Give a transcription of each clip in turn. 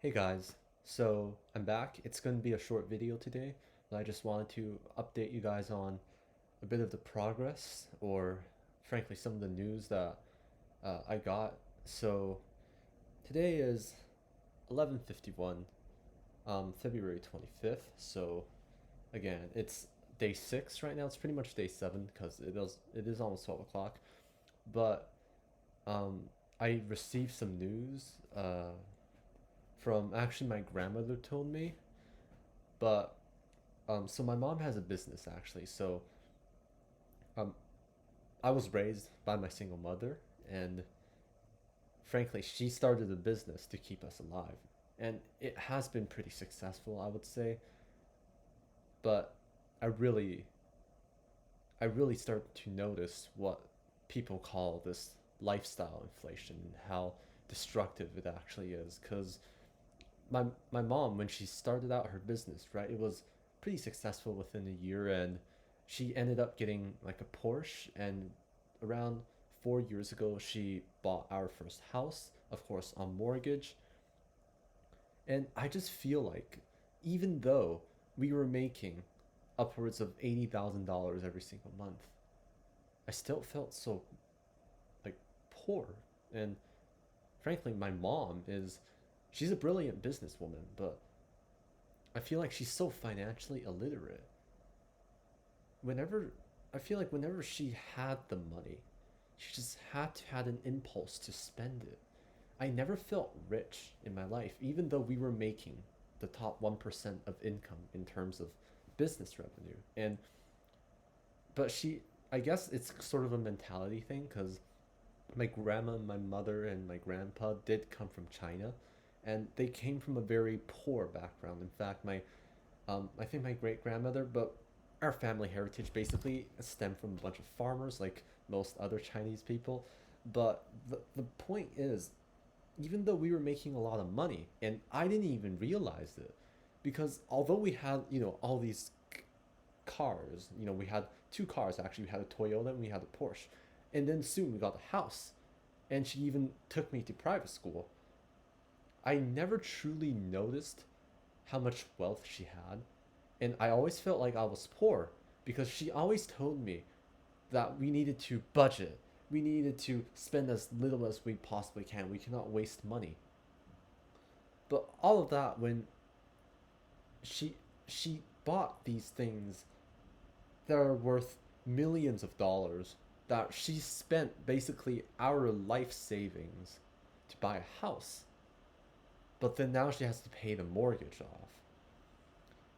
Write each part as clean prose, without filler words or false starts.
Hey guys, so I'm back. It's going to be a short video today, but I just wanted to update you guys on a bit of the progress or frankly some of the news that I got. So today is 11:51, February 25th. So again, it's day 6 right now. It's pretty much day 7 because it is almost 12 o'clock. But um, I received some news from actually my grandmother told me, but so my mom has a business actually. So um, I was raised by my single mother, and frankly, she started a business to keep us alive, and it has been pretty successful, I would say. But I really, I really start to notice what people call this lifestyle inflation and how destructive it actually is. Because my mom, when she started out her business, right, it was pretty successful within a year, and she ended up getting like a Porsche. And around 4 years ago, she bought our first house, of course, on mortgage. And I just feel like, even though we were making upwards of $80,000 every single month, I still felt so like poor. And frankly, my mom is she's a brilliant businesswoman, but I feel like she's so financially illiterate. Whenever I feel like whenever she had the money, she just had to had an impulse to spend it. I never felt rich in my life, even though we were making the top 1% of income in terms of business revenue. And but I guess it's sort of a mentality thing because my grandma, my mother, and my grandpa did come from China, and they came from a very poor background. In fact, I think my great grandmother, but our family heritage basically stemmed from a bunch of farmers, like most other Chinese people. But the point is, even though we were making a lot of money, and I didn't even realize it, because although we had, all these cars, we had two cars actually. We had a Toyota and we had a Porsche. And then soon we got a house. And she even took me to private school. I never truly noticed how much wealth she had, and I always felt like I was poor because she always told me that we needed to budget. We needed to spend as little as we possibly can. We cannot waste money. But all of that when she she bought these things that are worth millions of dollars, that she spent basically our life savings to buy a house. But then now she has to pay the mortgage off.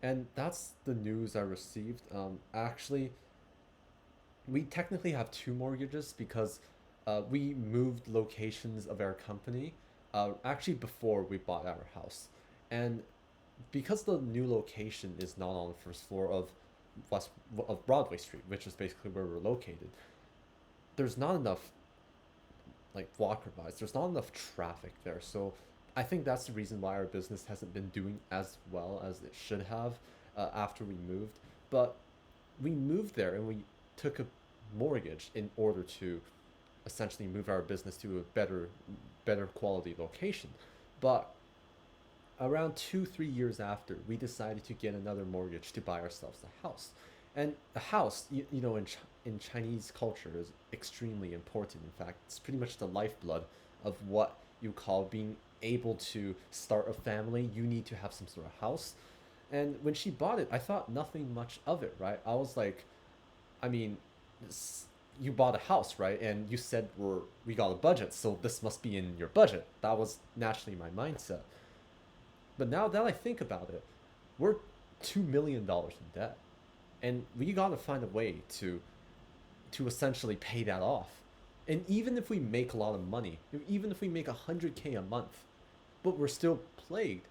And that's the news I received. Actually, we technically have two mortgages because we moved locations of our company actually before we bought our house. And because the new location is not on the first floor of West of Broadway Street, which is basically where we're located, there's not enough like walker buys. There's not enough traffic there. So I think that's the reason why our business hasn't been doing as well as it should have after we moved. But we moved there and we took a mortgage in order to essentially move our business to a better quality location. But around 2 3 years after, we decided to get another mortgage to buy ourselves a house. And a house, in Chinese culture, is extremely important. In fact, it's pretty much the lifeblood of what you call being able to start a family. You need to have some sort of house. And when she bought it, I thought nothing much of it, right? I was like, I mean, you bought a house, right? And you said we got a budget, so this must be in your budget. That was naturally my mindset. But now that I think about it, we're $2 million in debt, and we gotta find a way to essentially pay that off. And even if we make a lot of money, even if we make 100K a month, but we're still plagued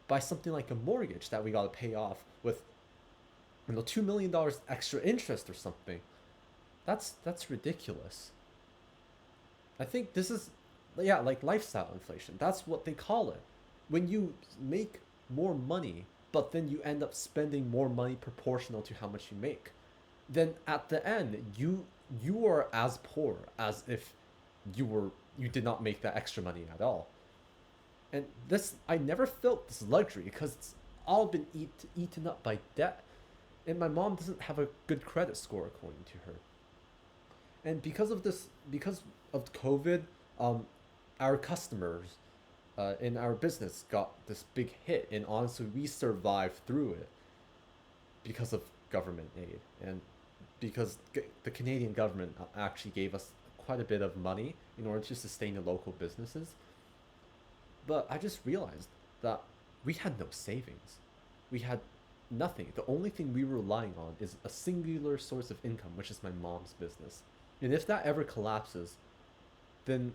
by something like a mortgage that we gotta pay off with, $2 million extra interest or something. That's ridiculous. I think this is, yeah, like lifestyle inflation. That's what they call it. When you make more money, but then you end up spending more money proportional to how much you make, then at the end you are as poor as if you did not make that extra money at all. And this, I never felt this luxury because it's all been eaten up by debt. And my mom doesn't have a good credit score according to her. And because of this, because of COVID, um, our customers in our business got this big hit, and honestly, we survived through it because of government aid and because the Canadian government actually gave us quite a bit of money in order to sustain the local businesses. But I just realized that we had no savings. We had nothing. The only thing we were relying on is a singular source of income, which is my mom's business. And if that ever collapses, then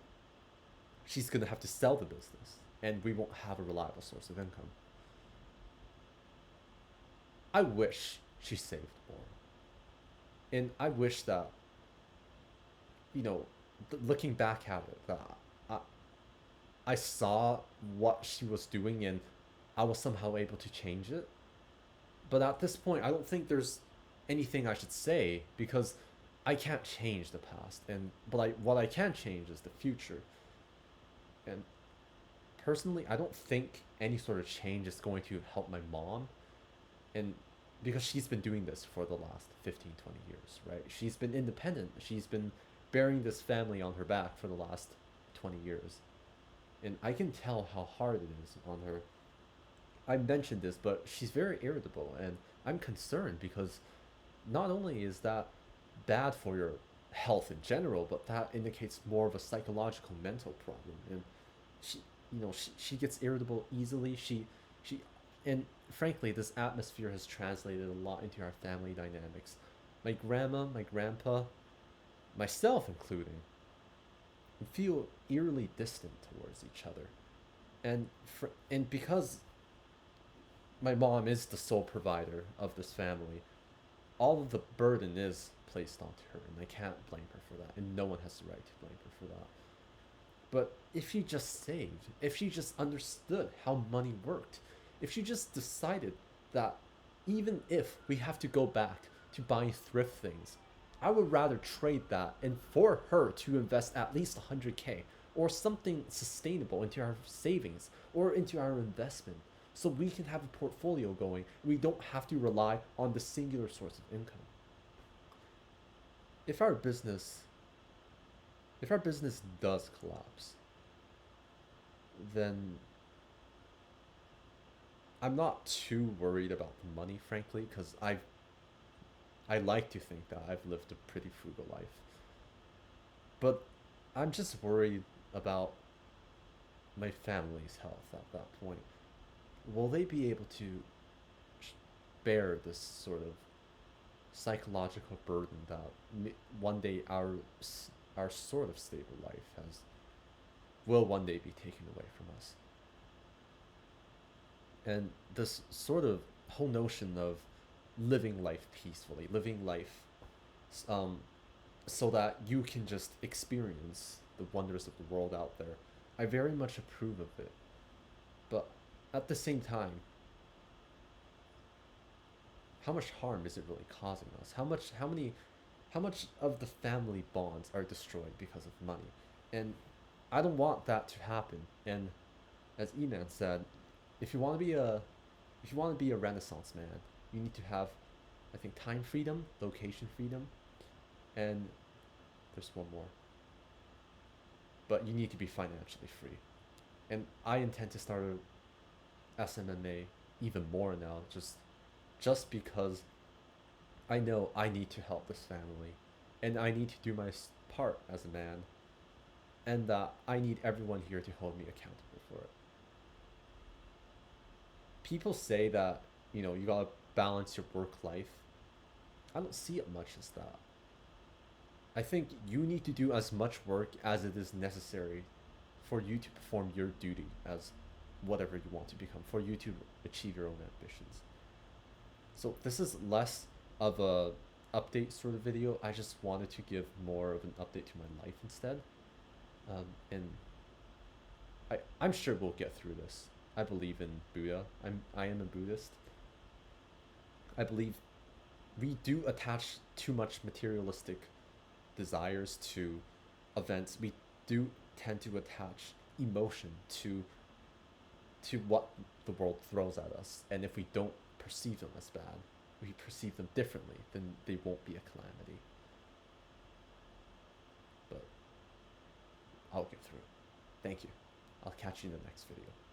she's gonna have to sell the business, and we won't have a reliable source of income. I wish she saved more, and I wish that you know, looking back at it, that I, I saw what she was doing and I was somehow able to change it. But at this point, I don't think there's anything I should say because I can't change the past, and but what I can change is the future. And personally, I don't think any sort of change is going to help my mom, and because she's been doing this for the last 15, 20 years, right? She's been independent. She's been bearing this family on her back for the last 20 years. And I can tell how hard it is on her. I mentioned this, but she's very irritable, and I'm concerned because not only is that bad for your health in general, but that indicates more of a psychological mental problem. And she, she gets irritable easily. She, and frankly, this atmosphere has translated a lot into our family dynamics. My grandma, my grandpa, myself including, feel eerily distant towards each other. And because my mom is the sole provider of this family, all of the burden is placed onto her, and I can't blame her for that, and no one has the right to blame her for that. But if she just saved, if she just understood how money worked, if she just decided that even if we have to go back to buying thrift things, I would rather trade that and for her to invest at least 100K or something sustainable into our savings or into our investment so we can have a portfolio going and we don't have to rely on the singular source of income. If our business if our business does collapse, then I'm not too worried about the money, frankly, because I like to think that I've lived a pretty frugal life. But I'm just worried about my family's health at that point. Will they be able to bear this sort of psychological burden that one day our sort of stable life has will one day be taken away from us? And this sort of whole notion of living life peacefully, living life um, so that you can just experience the wonders of the world out there. I very much approve of it. But at the same time, how much harm is it really causing us? How much of the family bonds are destroyed because of money? And I don't want that to happen. And as Eman said, if you want to be a if you want to be a renaissance man, you need to have, I think, time freedom, location freedom, and there's one more. But you need to be financially free. And I intend to start a SMMA even more now, just because I know I need to help this family, and I need to do my part as a man, and that I need everyone here to hold me accountable for it. People say that you gotta balance your work life. I don't see it much as that. I think you need to do as much work as it is necessary for you to perform your duty as whatever you want to become, for you to achieve your own ambitions. So this is less of a update sort of video. I just wanted to give more of an update to my life instead. And I'm sure we'll get through this. I believe in Buddha. I am a Buddhist. I believe we do attach too much materialistic desires to events. We do tend to attach emotion to to what the world throws at us. And if we don't perceive them as bad, we perceive them differently, then they won't be a calamity. But I'll get through. Thank you. I'll catch you in the next video.